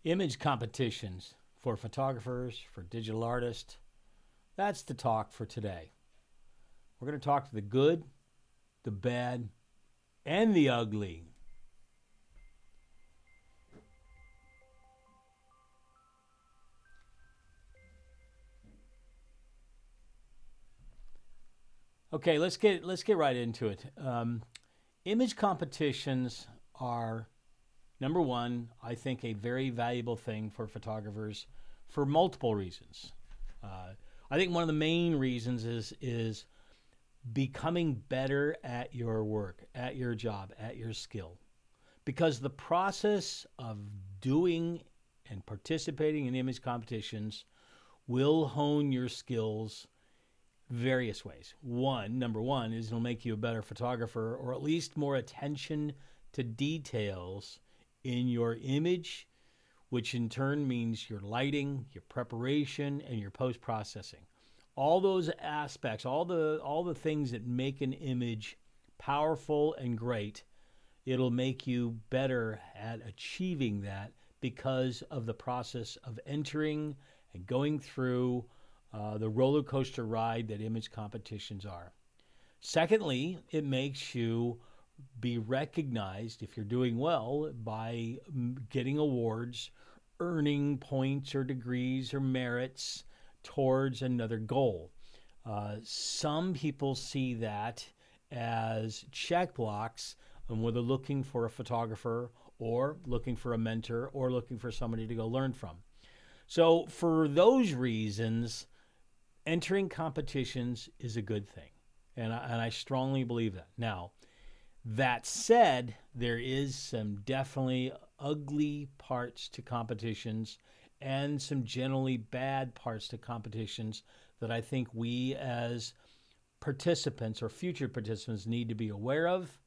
Image competitions for photographers, for digital artists. That's the talk for today. We're going to talk to the good, the bad, and the ugly. Okay, let's get right into it. Image competitions are number one. I think a very valuable thing for photographers for multiple reasons. Uh, I think one of the main reasons is becoming better at your work, at your job, at your skill. Because the process of doing and participating in image competitions will hone your skills various ways. Number one, is it'll make you a better photographer or at least more attention to details in your image, which in turn means your lighting, your preparation, and your post processing. All those aspects, all the things that make an image powerful and great, it'll make you better at achieving that because of the process of entering and going through the roller coaster ride that image competitions are. Secondly, it makes you be recognized if you're doing well by getting awards, earning points or degrees or merits towards another goal. Some people see that as check blocks and whether looking for a photographer or looking for a mentor or looking for somebody to go learn from. So, for those reasons, entering competitions is a good thing. And I strongly believe that. Now, that said, there is some definitely ugly parts to competitions and some generally bad parts to competitions that I think we as participants or future participants need to be aware of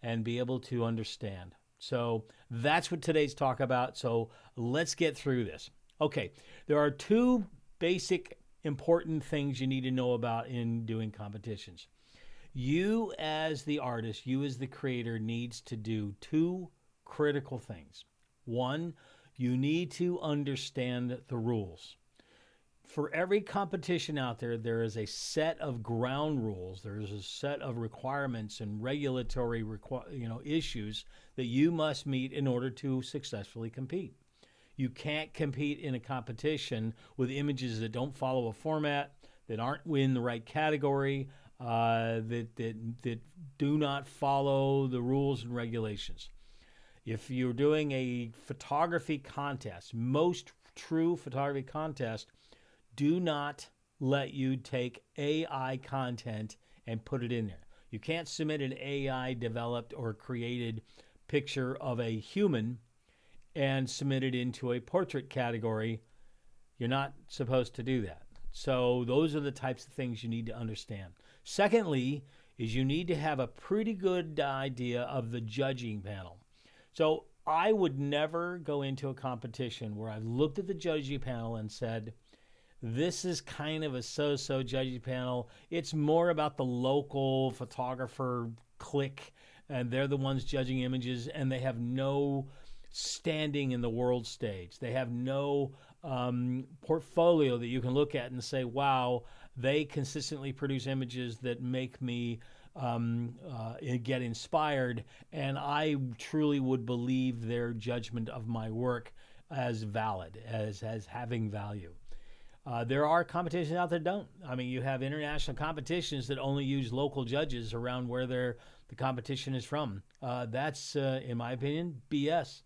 and be able to understand. So that's what today's talk about. So let's get through this. Okay, there are two basic important things you need to know about in doing competitions. You as the artist, you as the creator needs to do two critical things. One, you need to understand the rules. For every competition out there, there is a set of ground rules. There is a set of requirements and regulatory issues that you must meet in order to successfully compete. You can't compete in a competition with images that don't follow a format, that aren't in the right category, that do not follow the rules and regulations. If you're doing a photography contest, most true photography contests do not let you take AI content and put it in there. You can't submit an AI developed or created picture of a human and submit it into a portrait category. You're not supposed to do that. So those are the types of things you need to understand. Secondly, is you need to have a pretty good idea of the judging panel. So I would never go into a competition where I've looked at the judging panel and said, this is kind of a so-so judging panel. It's more about the local photographer clique, and they're the ones judging images, and they have no standing in the world stage. They have no portfolio that you can look at and say, wow, they consistently produce images that make me get inspired, and I truly would believe their judgment of my work as valid, as having value. There are competitions out there that don't. I mean, you have international competitions that only use local judges around where the competition is from. That's, in my opinion, BS.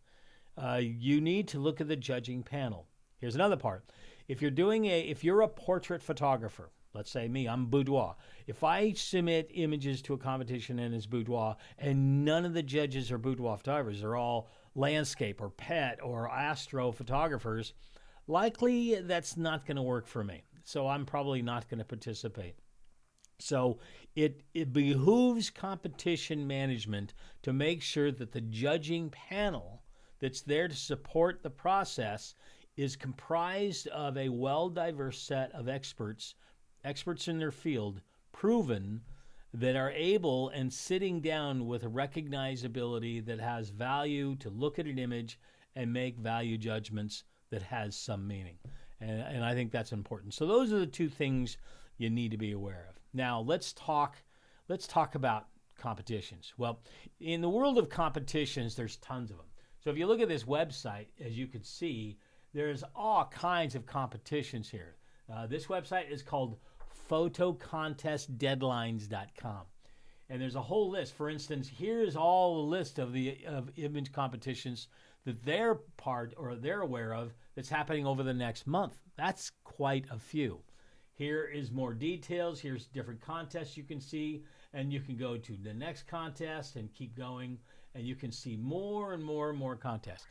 You need to look at the judging panel. Here's another part. If you're a portrait photographer, let's say me, I'm boudoir. If I submit images to a competition and it's boudoir, and none of the judges are boudoir photographers, they're all landscape or pet or astro photographers, likely that's not going to work for me. So I'm probably not going to participate. So it behooves competition management to make sure that the judging panel that's there to support the process is comprised of a well-diverse set of experts in their field, proven, that are able and sitting down with a recognizability that has value to look at an image and make value judgments that has some meaning. And I think that's important. So those are the two things you need to be aware of. Now let's talk about competitions. Well, in the world of competitions, there's tons of them. So if you look at this website, as you can see, there's all kinds of competitions here. This website is called photocontestdeadlines.com. And there's a whole list. For instance, here's all the list of image competitions that they're aware of that's happening over the next month. That's quite a few. Here is more details. Here's different contests you can see, and you can go to the next contest and keep going, and you can see more and more and more contests.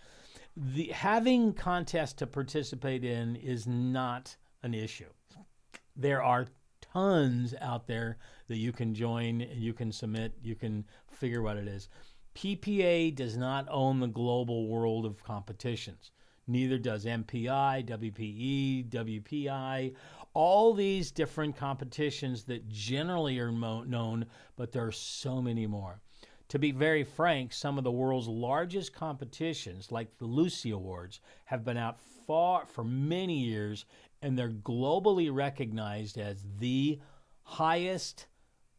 Having contests to participate in is not an issue. There are tons out there that you can join, you can submit, you can figure what it is. PPA does not own the global world of competitions. Neither does MPI, WPE, WPI, all these different competitions that generally are known, but there are so many more. To be very frank, some of the world's largest competitions, like the Lucy Awards, have been out for many years, and they're globally recognized as the highest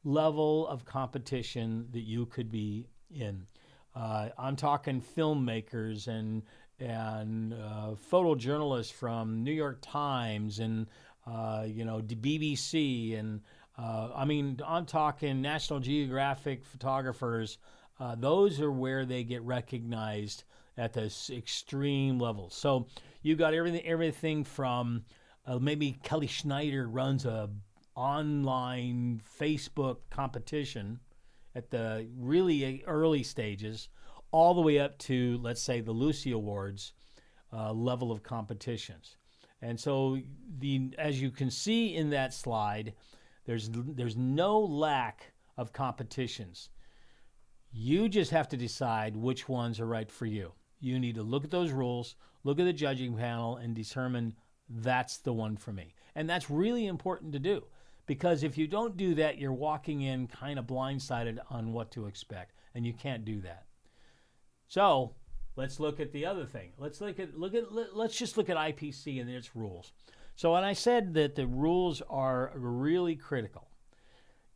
level of competition that you could be in. I'm talking filmmakers and photojournalists from New York Times and the BBC, and I'm talking National Geographic photographers. Those are where they get recognized at this extreme level. So you got everything from maybe Kelly Schneider runs a online Facebook competition at the really early stages, all the way up to, let's say, the Lucy Awards level of competitions. And so as you can see in that slide, there's no lack of competitions. You just have to decide which ones are right for you. You need to look at those rules, look at the judging panel, and determine that's the one for me. And that's really important to do, because if you don't do that, you're walking in kind of blindsided on what to expect, and you can't do that. So let's look at the other thing. Let's just look at IPC and its rules. So when I said that the rules are really critical,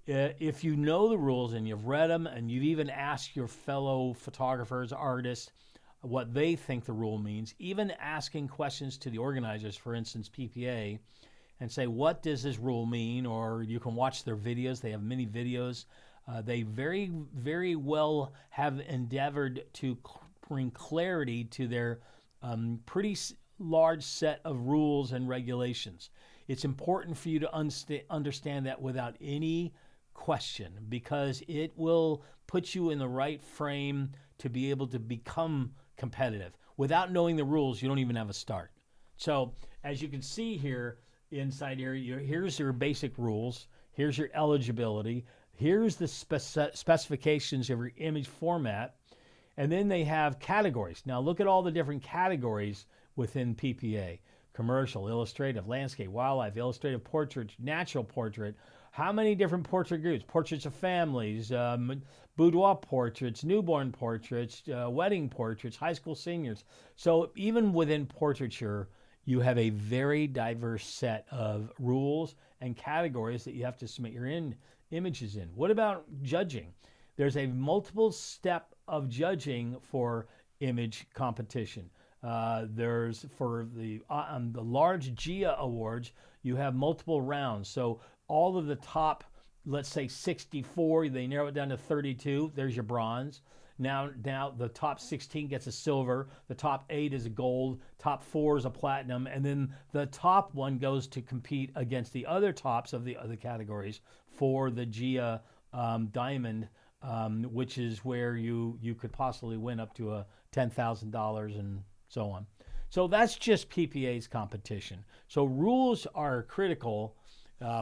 if you know the rules and you've read them and you've even asked your fellow photographers, artists, what they think the rule means, even asking questions to the organizers, for instance, PPA, and say, what does this rule mean? Or you can watch their videos. They have many videos. They very, very well have endeavored to bring clarity to their pretty large set of rules and regulations. It's important for you to understand that without any question, because it will put you in the right frame to be able to become competitive. Without knowing the rules, you don't even have a start. So as you can see here, inside here, here's your basic rules. Here's your eligibility. Here's the specifications of your image format. And then they have categories. Now look at all the different categories within PPA. Commercial, illustrative, landscape, wildlife, illustrative portrait, natural portrait. How many different portrait groups? Portraits of families, boudoir portraits, newborn portraits, wedding portraits, high school seniors. So even within portraiture, you have a very diverse set of rules and categories that you have to submit your images in. What about judging? There's a multiple step of judging for image competition. There's for the large GIA awards, you have multiple rounds. So all of the top, let's say 64, they narrow it down to 32. There's your bronze. Now the top 16 gets a silver, the top 8 is a gold, top 4 is a platinum, and then the top one goes to compete against the other tops of the other categories for the GIA diamond, which is where you could possibly win up to $10,000 and so on. So that's just PPA's competition. So rules are critical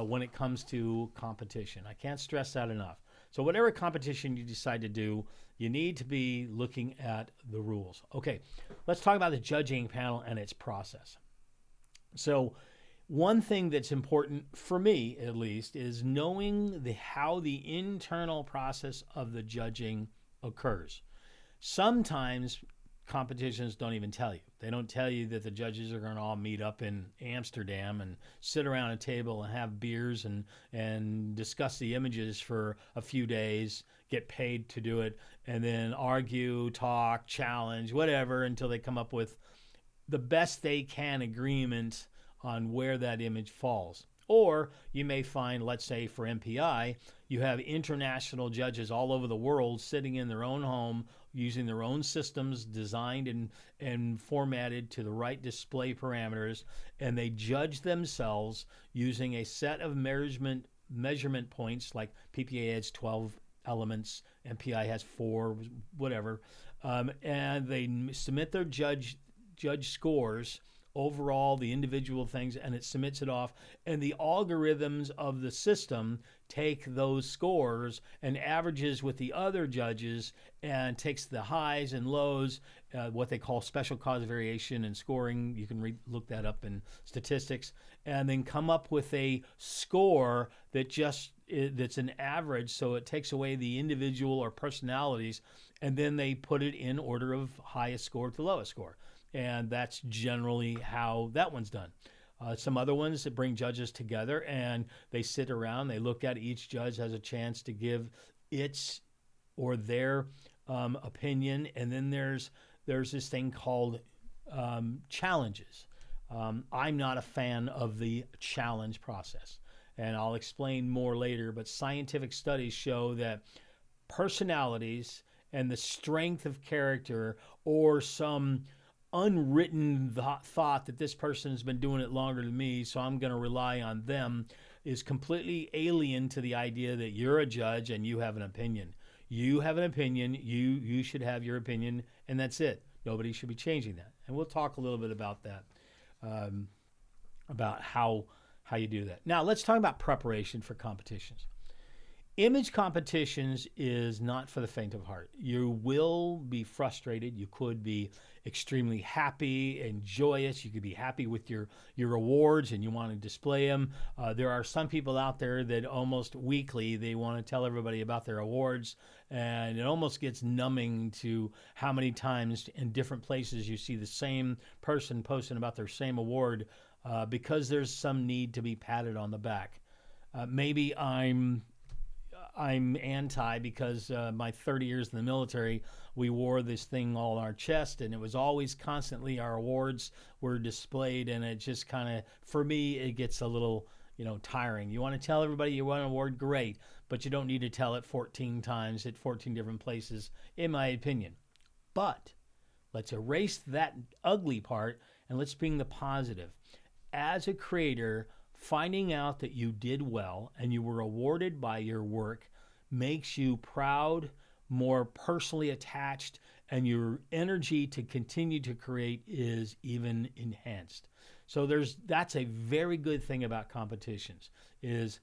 when it comes to competition. I can't stress that enough. So whatever competition you decide to do, you need to be looking at the rules. Okay, let's talk about the judging panel and its process. So one thing that's important for me, at least, is knowing how the internal process of the judging occurs. Sometimes competitions don't even tell you. They don't tell you that the judges are going to all meet up in Amsterdam and sit around a table and have beers and discuss the images for a few days, get paid to do it, and then argue, talk, challenge, whatever, until they come up with the best they can agreement on where that image falls. Or you may find, let's say for MPI, you have international judges all over the world sitting in their own home using their own systems designed and formatted to the right display parameters, and they judge themselves using a set of measurement points, like PPA has 12 elements, MPI has 4, whatever, and they submit their judge scores overall, the individual things, and it submits it off, and the algorithms of the system take those scores and averages with the other judges and takes the highs and lows, what they call special cause variation and scoring. You can look that up in statistics, and then come up with a score that that's an average, so it takes away the individual or personalities, and then they put it in order of highest score to lowest score. And that's generally how that one's done. Some other ones that bring judges together and they sit around, they look at each judge has a chance to give its or their opinion. And then there's this thing called challenges. I'm not a fan of the challenge process, and I'll explain more later, but scientific studies show that personalities and the strength of character, or some unwritten thought that this person has been doing it longer than me, so I'm going to rely on them, is completely alien to the idea that you're a judge and you have an opinion. You have an opinion, you should have your opinion, and that's it. Nobody should be changing that. And we'll talk a little bit about that, about how you do that. Now, let's talk about preparation for competitions. Image competitions is not for the faint of heart. You will be frustrated. You could be extremely happy and joyous. You could be happy with your awards and you want to display them. There are some people out there that almost weekly they want to tell everybody about their awards, and it almost gets numbing to how many times in different places you see the same person posting about their same award, because there's some need to be patted on the back. Maybe I'm anti, because my 30 years in the military, we wore this thing all on our chest, and it was always constantly our awards were displayed, and it just kind of, for me, it gets a little, tiring. You want to tell everybody you won an award, great, but you don't need to tell it 14 times at 14 different places, in my opinion. But let's erase that ugly part and let's bring the positive. As a creator, finding out that you did well and you were awarded by your work makes you proud, more personally attached, and your energy to continue to create is even enhanced. So that's a very good thing about competitions, is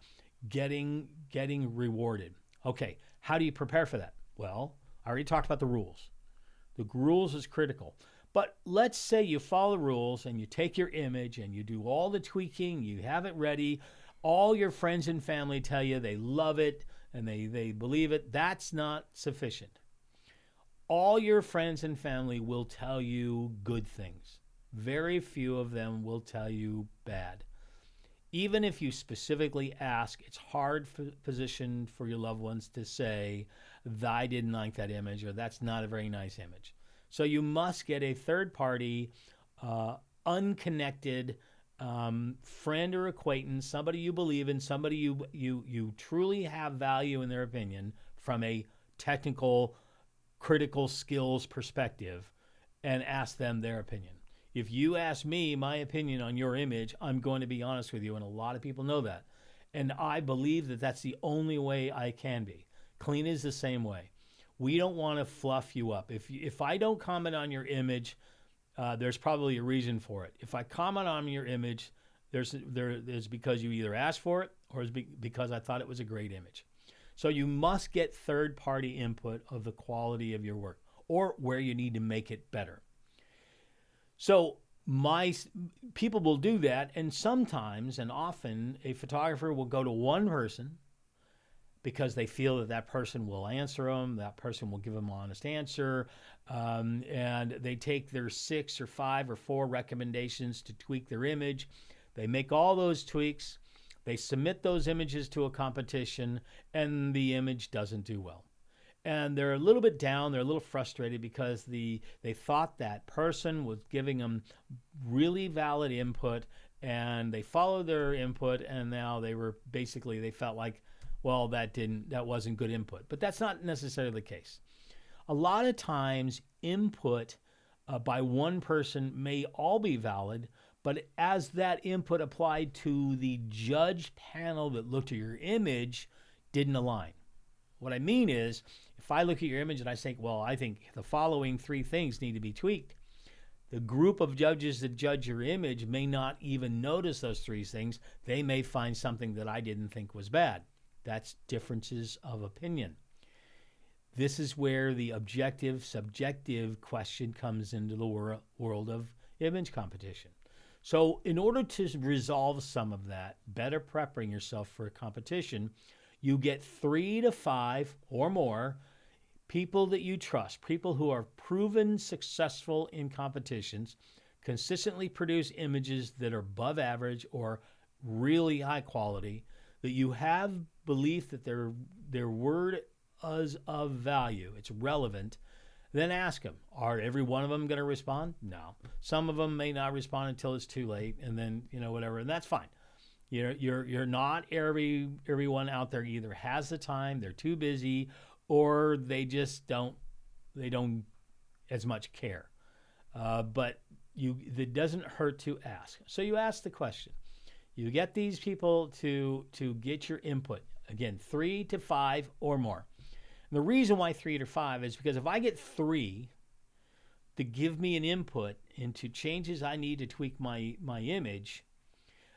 getting rewarded. Okay, how do you prepare for that? Well, I already talked about the rules. The rules is critical. But let's say you follow the rules and you take your image and you do all the tweaking, you have it ready, all your friends and family tell you they love it and they believe it. That's not sufficient. All your friends and family will tell you good things. Very few of them will tell you bad. Even if you specifically ask, it's hard position for your loved ones to say, I didn't like that image, or that's not a very nice image. So you must get a third-party, unconnected friend or acquaintance, somebody you believe in, somebody you truly have value in their opinion from a technical, critical skills perspective, and ask them their opinion. If you ask me my opinion on your image, I'm going to be honest with you, and a lot of people know that. And I believe that that's the only way I can be. Clean is the same way. We don't want to fluff you up. If I don't comment on your image, there's probably a reason for it. If I comment on your image, there's because you either asked for it or it's because I thought it was a great image. So you must get third-party input of the quality of your work or where you need to make it better. So people will do that, and sometimes and often a photographer will go to one person, because they feel that that person will answer them, that person will give them an honest answer, and they take their 6 or 5 or 4 recommendations to tweak their image. They make all those tweaks. They submit those images to a competition, and the image doesn't do well. And they're a little bit down. They're a little frustrated because they thought that person was giving them really valid input, and they followed their input, and now they felt like, well, that wasn't good input. But that's not necessarily the case. A lot of times, input by one person may all be valid, but as that input applied to the judge panel that looked at your image didn't align. What I mean is, if I look at your image and I say, well, I think the following 3 things need to be tweaked, the group of judges that judge your image may not even notice those 3 things. They may find something that I didn't think was bad. That's differences of opinion. This is where the objective, subjective question comes into the world of image competition. So in order to resolve some of that, better preparing yourself for a competition, you get 3 to 5 or more people that you trust, people who are proven successful in competitions, consistently produce images that are above average or really high quality, that you have belief that their word is of value, it's relevant. Then ask them, are every one of them going to respond? No. Some of them may not respond until it's too late, and then, whatever, and that's fine. You're not everyone out there either has the time, they're too busy, or they just don't as much care. But it doesn't hurt to ask. So you ask the question. You get these people to get your input. Again, 3 to 5 or more. And the reason why 3 to 5 is because if I get 3 to give me an input into changes I need to tweak my image,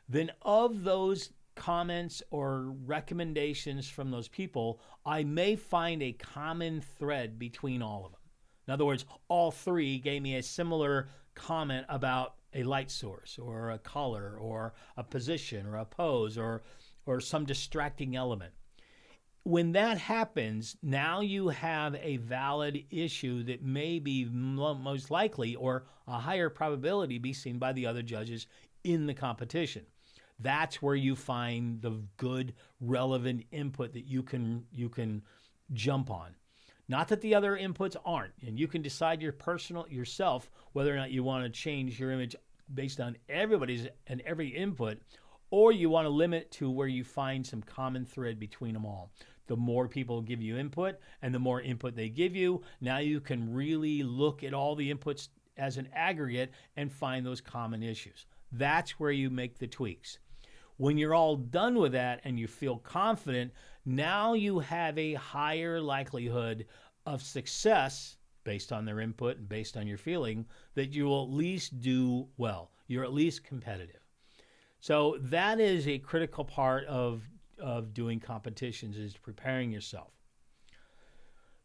then of those comments or recommendations from those people, I may find a common thread between all of them. In other words, all 3 gave me a similar comment about a light source or a color or a position or a pose or some distracting element. When that happens, now you have a valid issue that may be most likely or a higher probability be seen by the other judges in the competition. That's where you find the good, relevant input that you can jump on. Not that the other inputs aren't, and you can decide yourself whether or not you want to change your image based on everybody's and every input, or you want to limit to where you find some common thread between them all. The more people give you input and the more input they give you, now you can really look at all the inputs as an aggregate and find those common issues. That's where you make the tweaks. When you're all done with that and you feel confident, now you have a higher likelihood of success based on their input and based on your feeling that you will at least do well. You're at least competitive. So that is a critical part of doing competitions, is preparing yourself.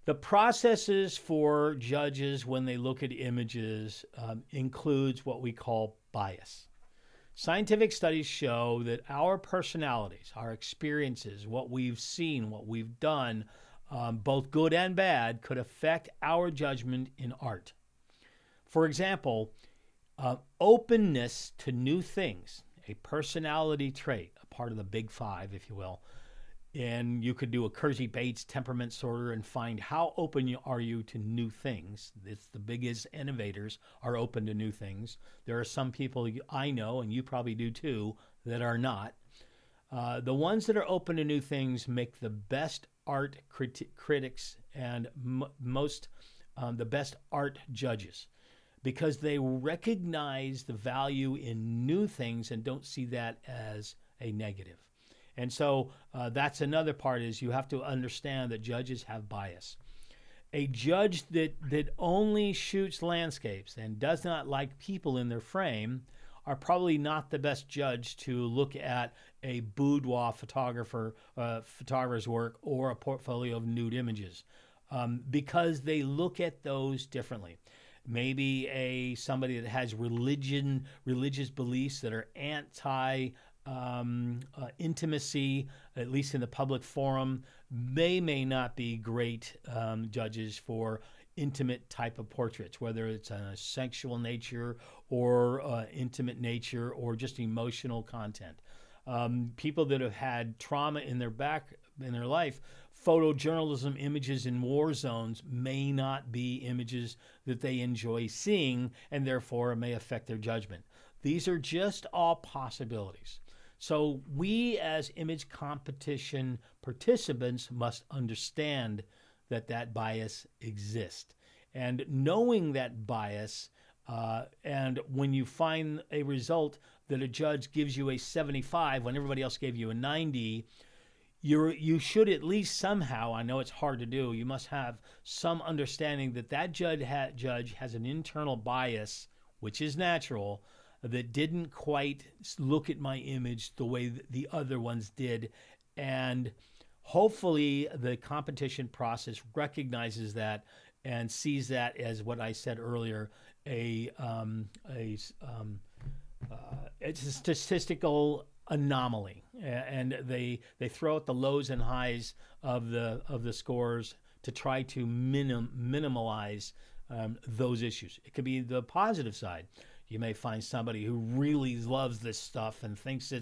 The processes for judges when they look at images includes what we call bias. Scientific studies show that our personalities, our experiences, what we've seen, what we've done, both good and bad, could affect our judgment in art. For example, openness to new things, a personality trait, a part of the big 5, if you will. And you could do a Kersey Bates temperament sorter and find how open are you to new things. It's the biggest innovators are open to new things. There are some people I know, and you probably do too, that are not. The ones that are open to new things make the best art critics and the best art judges, because they recognize the value in new things and don't see that as a negative. And so that's another part, is you have to understand that judges have bias. A judge that only shoots landscapes and does not like people in their frame are probably not the best judge to look at a boudoir photographer's work or a portfolio of nude images, because they look at those differently. Maybe somebody that has religious beliefs that are anti intimacy, at least in the public forum. They may not be great judges for intimate type of portraits, whether it's a sexual nature or intimate nature or just emotional content. People that have had trauma in their life, photojournalism images in war zones may not be images that they enjoy seeing, and therefore it may affect their judgment. These are just all possibilities. So we as image competition participants must understand that bias exists. And knowing that bias, and when you find a result that a judge gives you a 75 when everybody else gave you a 90, you should at least somehow, I know it's hard to do, you must have some understanding that judge has an internal bias, which is natural, that didn't quite look at my image the way the other ones did. And hopefully the competition process recognizes that and sees that as what I said earlier, it's a statistical anomaly, and they throw out the lows and highs of the scores to try to minimize those issues. It could be the positive side. You may find somebody who really loves this stuff and thinks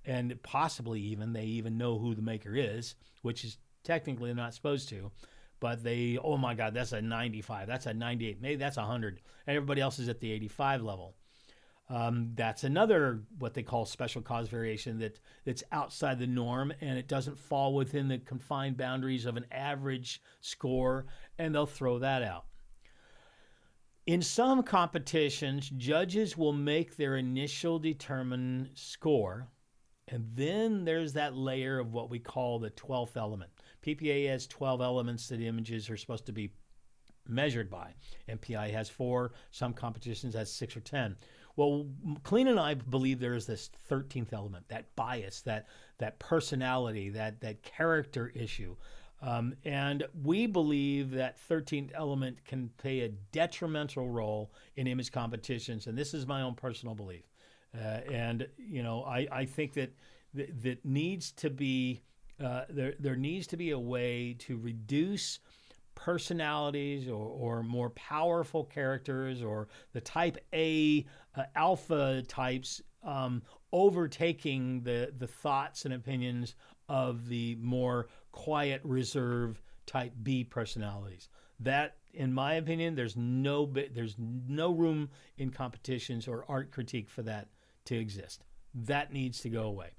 and possibly even they even know who the maker is, which is technically not supposed to, but oh my God, that's a 95, that's a 98, maybe that's 100, and everybody else is at the 85 level. That's another what they call special cause variation that's outside the norm, and it doesn't fall within the confined boundaries of an average score, and they'll throw that out. In some competitions, judges will make their initial determined score, and then there's that layer of what we call the 12th element. PPA has 12 elements that images are supposed to be measured by. MPI has 4, some competitions has 6 or 10. Well, Clean and I believe there is this 13th element, that bias, that personality, that character issue. And we believe that 13th element can play a detrimental role in image competitions, and this is my own personal belief. I think that needs to be there needs to be a way to reduce personalities or more powerful characters or the type A alpha types overtaking the thoughts and opinions of the more quiet, reserved type B personalities. That, in my opinion, there's no room in competitions or art critique for that to exist. That needs to go away.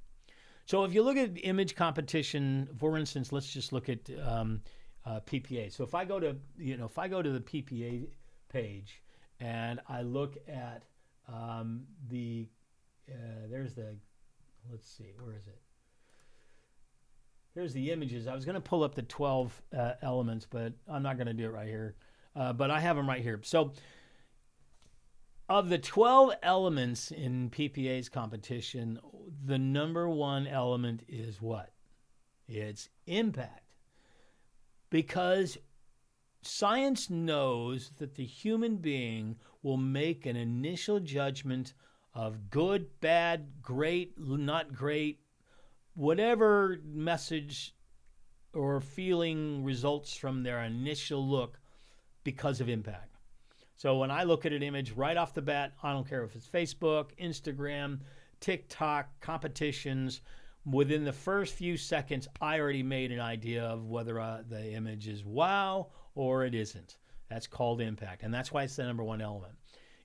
So if you look at image competition, for instance, let's just look at PPA. So if I go to the PPA page and I look at let's see, where is it? Here's the images. I was going to pull up the 12 elements, but I'm not going to do it right here. But I have them right here. So of the 12 elements in PPA's competition, the number one element is what? It's impact. Because science knows that the human being will make an initial judgment of good, bad, great, not great, whatever message or feeling results from their initial look because of impact. So when I look at an image right off the bat, I don't care if it's Facebook, Instagram, TikTok, competitions, within the first few seconds, I already made an idea of whether the image is wow or it isn't. That's called impact, and that's why it's the number one element.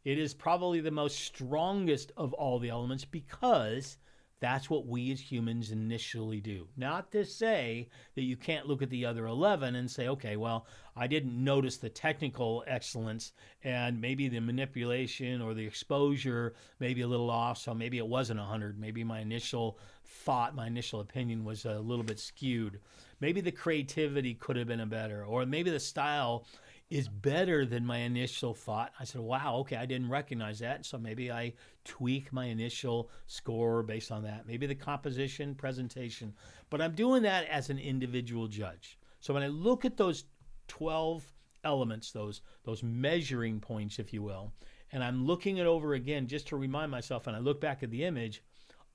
It is probably the most strongest of all the elements because that's what we as humans initially do. Not to say that you can't look at the other 11 and say, okay, well, I didn't notice the technical excellence and maybe the manipulation or the exposure may be a little off, so maybe it wasn't 100. Maybe my initial thought, my initial opinion was a little bit skewed. Maybe the creativity could have been better, or maybe the style is better than my initial thought. I said, wow, okay, I didn't recognize that. So maybe I tweak my initial score based on that. Maybe the composition, presentation. But I'm doing that as an individual judge. So when I look at those 12 elements, those measuring points, if you will, and I'm looking it over again just to remind myself, and I look back at the image,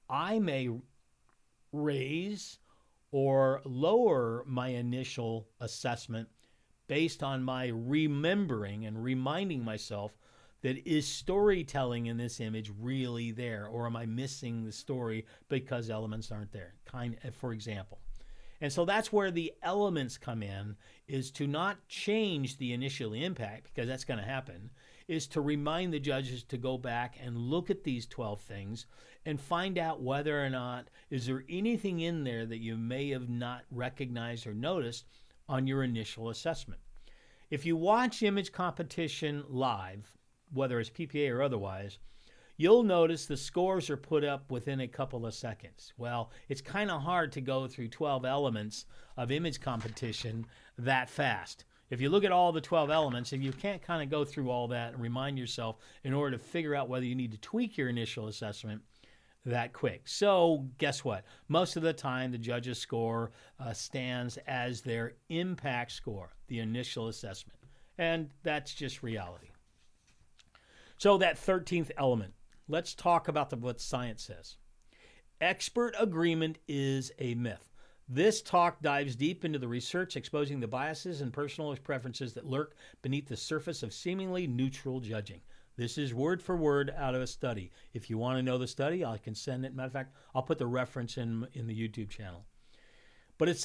I may raise or lower my initial assessment based on my remembering and reminding myself that is storytelling in this image really there, or am I missing the story because elements aren't there? For example. And so that's where the elements come in, is to not change the initial impact, because that's going to happen, is to remind the judges to go back and look at these 12 things and find out whether or not is there anything in there that you may have not recognized or noticed on your initial assessment. If you watch image competition live, whether it's PPA or otherwise, you'll notice the scores are put up within a couple of seconds. Well, it's kind of hard to go through 12 elements of image competition that fast. If you look at all the 12 elements, if you can't kind of go through all that and remind yourself in order to figure out whether you need to tweak your initial assessment that quick. So guess what? Most of the time, the judges' score stands as their impact score, the initial assessment. And that's just reality. So that 13th element, let's talk about what science says. Expert agreement is a myth. This talk dives deep into the research exposing the biases and personal preferences that lurk beneath the surface of seemingly neutral judging. This is word for word out of a study. If you want to know the study, I can send it. Matter of fact, I'll put the reference in the YouTube channel. But is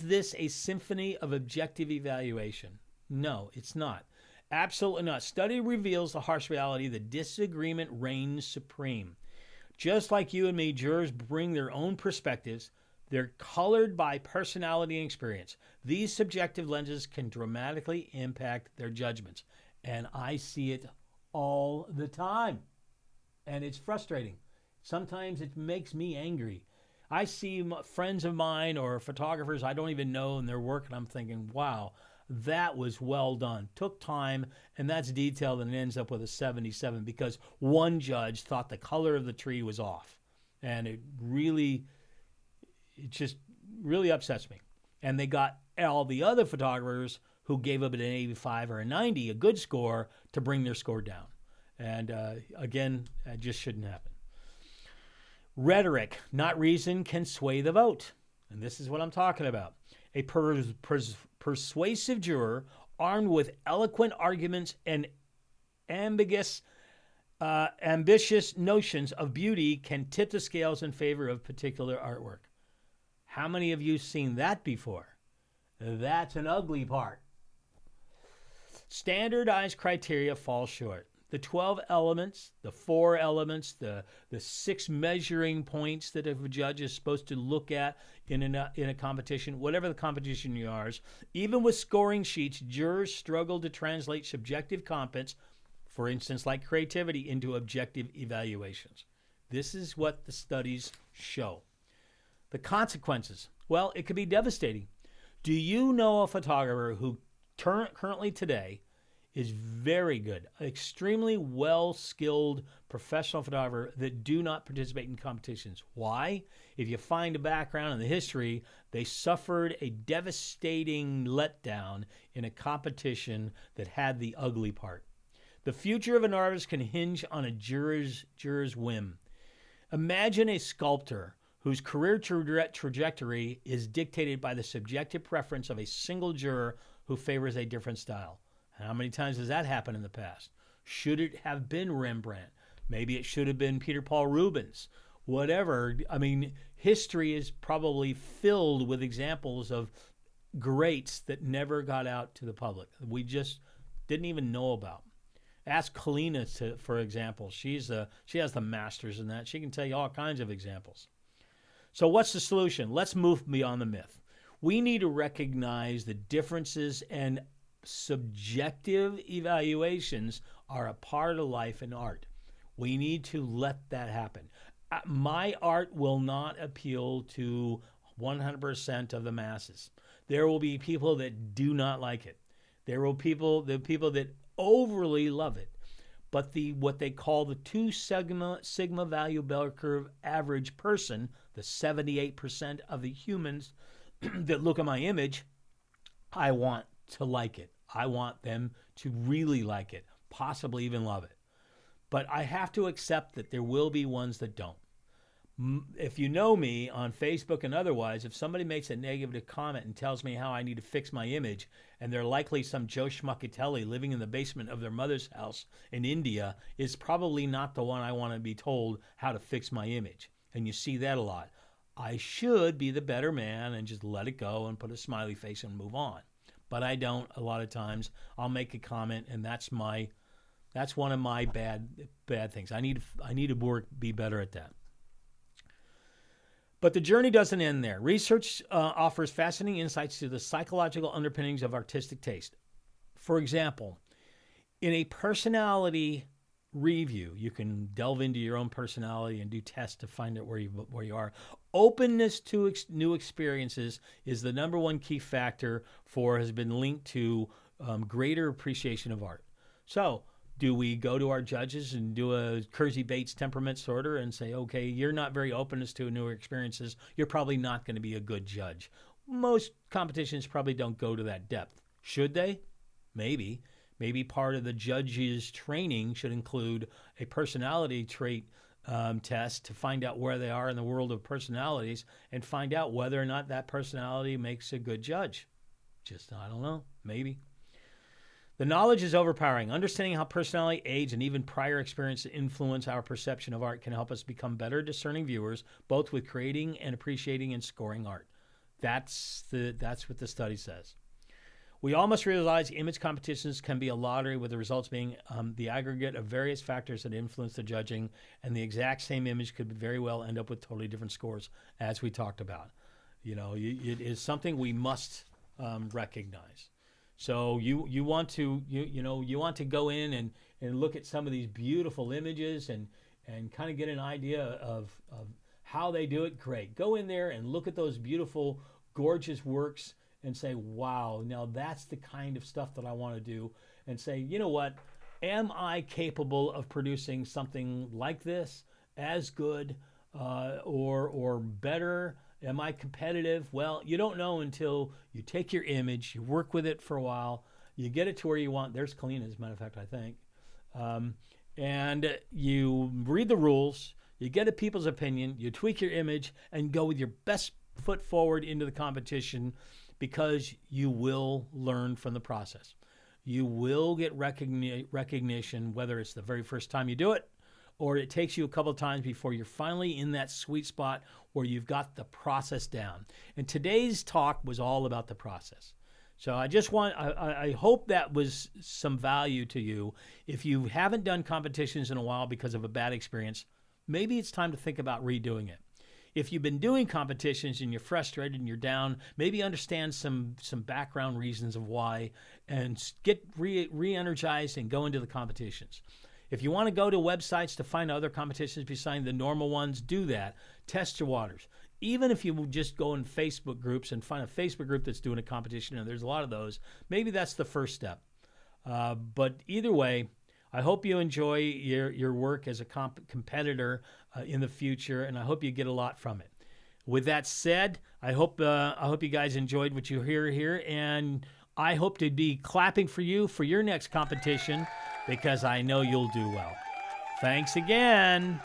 this a symphony of objective evaluation? No, it's not. Absolutely not. Study reveals the harsh reality that disagreement reigns supreme. Just like you and me, jurors bring their own perspectives. They're colored by personality and experience. These subjective lenses can dramatically impact their judgments. And I see it all the time. And it's frustrating. Sometimes it makes me angry. I see friends of mine or photographers I don't even know in their work, and I'm thinking, wow, that was well done. Took time, and that's detailed, and it ends up with a 77 because one judge thought the color of the tree was off. And it just really upsets me. And they got all the other photographers who gave up an 85 or a 90, a good score, to bring their score down. And again, that just shouldn't happen. Rhetoric, not reason, can sway the vote. And this is what I'm talking about. A persuasive juror armed with eloquent arguments and ambitious notions of beauty can tip the scales in favor of particular artwork. How many of you seen that before? That's an ugly part. Standardized criteria fall short. The 12 elements, the 4 elements, the 6 measuring points that a judge is supposed to look at in a competition, whatever the competition yours, even with scoring sheets, jurors struggle to translate subjective competence, for instance, like creativity, into objective evaluations. This is what the studies show. The consequences, well, it could be devastating. Do you know a photographer who currently today is very good, extremely well-skilled professional photographer that do not participate in competitions? Why? If you find a background in the history, they suffered a devastating letdown in a competition that had the ugly part. The future of an artist can hinge on a juror's whim. Imagine a sculptor whose career trajectory is dictated by the subjective preference of a single juror who favors a different style. How many times has that happened in the past? Should it have been Rembrandt? Maybe it should have been Peter Paul Rubens. Whatever. I mean, history is probably filled with examples of greats that never got out to the public. We just didn't even know about. Ask Kalina, for example. She has the masters in that. She can tell you all kinds of examples. So what's the solution? Let's move beyond the myth. We need to recognize the differences, and subjective evaluations are a part of life and art. We need to let that happen. My art will not appeal to 100% of the masses. There will be people that do not like it. There will be people that overly love it. But what they call the 2 sigma value bell curve average person, the 78% of the humans that look at my image, I want to like it. I want them to really like it, possibly even love it. But I have to accept that there will be ones that don't. If you know me on Facebook and otherwise, if somebody makes a negative comment and tells me how I need to fix my image, and they're likely some Joe Schmuckatelli living in the basement of their mother's house in India, is probably not the one I want to be told how to fix my image. And you see that a lot. I should be the better man and just let it go and put a smiley face and move on. But I don't. A lot of times I'll make a comment, and that's one of my bad things. I need to be better at that. But the journey doesn't end there. Research offers fascinating insights to the psychological underpinnings of artistic taste. For example, in a personality review, you can delve into your own personality and do tests to find out where you are. Openness to new experiences is the number one key factor has been linked to greater appreciation of art. So, do we go to our judges and do a Kersey Bates temperament sorter and say, okay, you're not very open to newer experiences. You're probably not going to be a good judge. Most competitions probably don't go to that depth. Should they? Maybe. Maybe part of the judge's training should include a personality trait test to find out where they are in the world of personalities and find out whether or not that personality makes a good judge. I don't know. Maybe. The knowledge is overpowering. Understanding how personality, age, and even prior experience influence our perception of art can help us become better discerning viewers, both with creating and appreciating and scoring art. That's what the study says. We all must realize image competitions can be a lottery, with the results being the aggregate of various factors that influence the judging, and the exact same image could very well end up with totally different scores, as we talked about. It is something we must recognize. So you want to go in and look at some of these beautiful images and kind of get an idea of how they do it. Great. Go in there and look at those beautiful, gorgeous works and say, wow, now that's the kind of stuff that I want to do. And say, you know what? Am I capable of producing something like this, as good or better? Am I competitive? Well, you don't know until you take your image, you work with it for a while, you get it to where you want. There's Colleen, as a matter of fact, I think. And you read the rules, you get people's opinion, you tweak your image, and go with your best foot forward into the competition, because you will learn from the process. You will get recognition, whether it's the very first time you do it, or it takes you a couple of times before you're finally in that sweet spot where you've got the process down. And today's talk was all about the process. So I hope that was some value to you. If you haven't done competitions in a while because of a bad experience, maybe it's time to think about redoing it. If you've been doing competitions and you're frustrated and you're down, maybe understand some background reasons of why, and get re-energized and go into the competitions. If you want to go to websites to find other competitions besides the normal ones, do that. Test your waters. Even if you will just go in Facebook groups and find a Facebook group that's doing a competition, and there's a lot of those, maybe that's the first step. But either way, I hope you enjoy your work as a competitor in the future, and I hope you get a lot from it. With that said, I hope you guys enjoyed what you hear here, and I hope to be clapping for you for your next competition, because I know you'll do well. Thanks again.